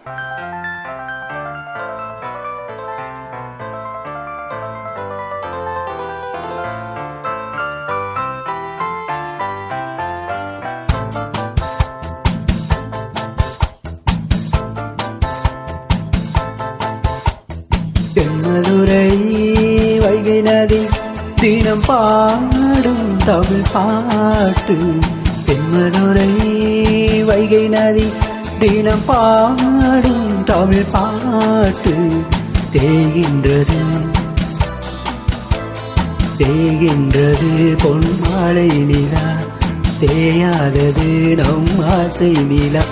தென்மதுரை வைகை நதி தினம் பாடும் தமிழ் பாட்டு. தென்மதுரை வைகை நதி தினம் பாடும் தமிழ் பாட்டு. தேகின்றது தேகின்றது பொன்மாலை நிலா, தேயாதது நம் ஆசை நிலா.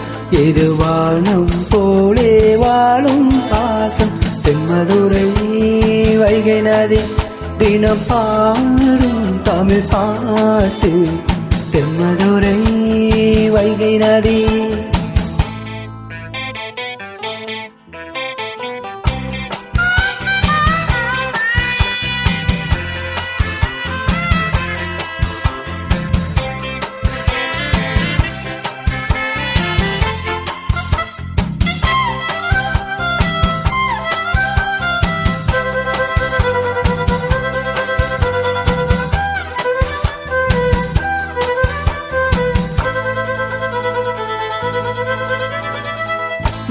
எருவானம் போலே வாழும் பாசம். தென்மதுரை வைகை நதி தினம் பாடும் தமிழ் பாட்டு. தென்மதுரை வைகை நதி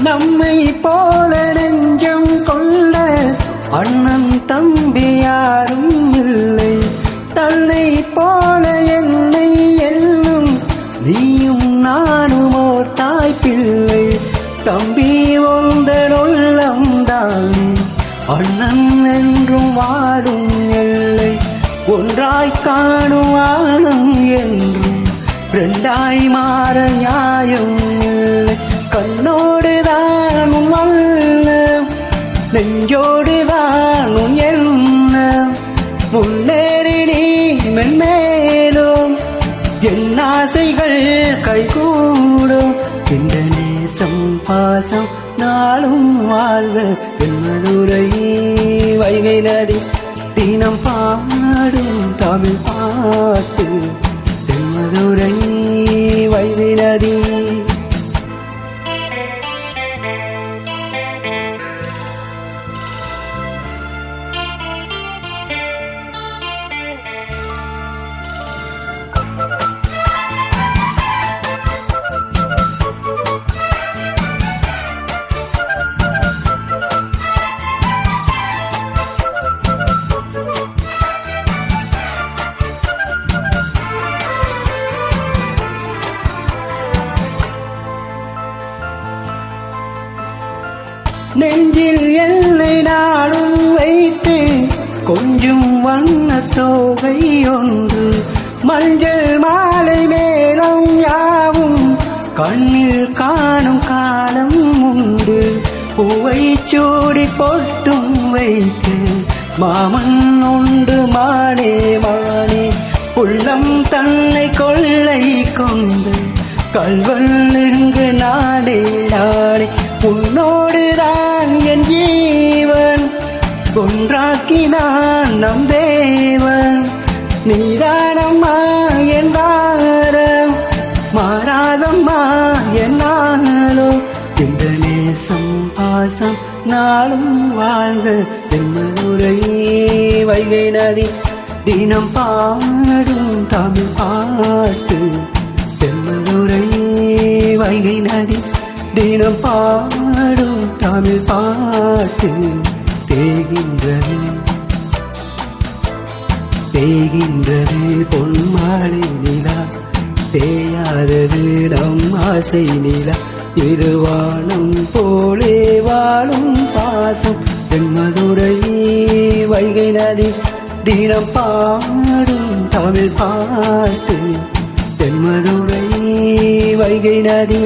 நம்மை போல நெஞ்சம் கொண்ட அண்ணன் தம்பி யாரும் இல்லை. தன்னை போல என்னை எண்ணும் நீயும் நானும் ஓர் தாய் பிள்ளை. தம்பி உந்தன் உள்ளம் தானே அண்ணன் என்றும் வாடும் எல்லை. ஒன்றாய் காணும் ஆனம் என்றும் ரெண்டாய் மாற நியாயம் இல்லை. கண்ணோடு தானும் அல்ல நெஞ்சோடு தானும் என்ன முன்னேறி நீ மென்மேலும் என் ஆசைகள் கைகூடும். இந்த நேசம் பாசம் நாளும் வாழ்க. தென்மதுரை வைகை நதி தினம் பாடும் தமிழ் பாட்டு. தென்மதுரை வைகை நதி நெஞ்சில் என்னை நாளும் வைத்து கொஞ்சம் வண்ண தோகை ஒன்று. மஞ்சள் மாலை மேலும் யாவும் கண்ணில் காணும் காலம் உண்டு. பூவை சூடி பொட்டும் வைத்து மாமன் உண்டு மானே மானே. உள்ளம் தன்னை கொள்ளை கொண்டு கல்வன் இங்கு நாடே நாடே. உன்னோடுதான் என் ஜீவன் ஒன்றாக்கினான் நம் தேவன். நீதானம்மா என் தாரம் மாறாதம்மா என்னாலும். இந்த நேசம் பாசம் நாளும் வாழ்க. தென்மதுரை வைகை நதி தினம் பாடும் தமிழ் பாட்டு. தென்மதுரை வைகை நதி தினம் பாடும் தமிழ் பாட்டு. தேகின்றது தேகின்றது பொன்மாலை நிலா, தேயாதது நம் ஆசை நிலா. இருவானம் போலே வாழும் பாசம். தென்மதுரை வைகை நதி தினம் பாடும் தமிழ் பாட்டு. தென்மதுரை வைகை நதி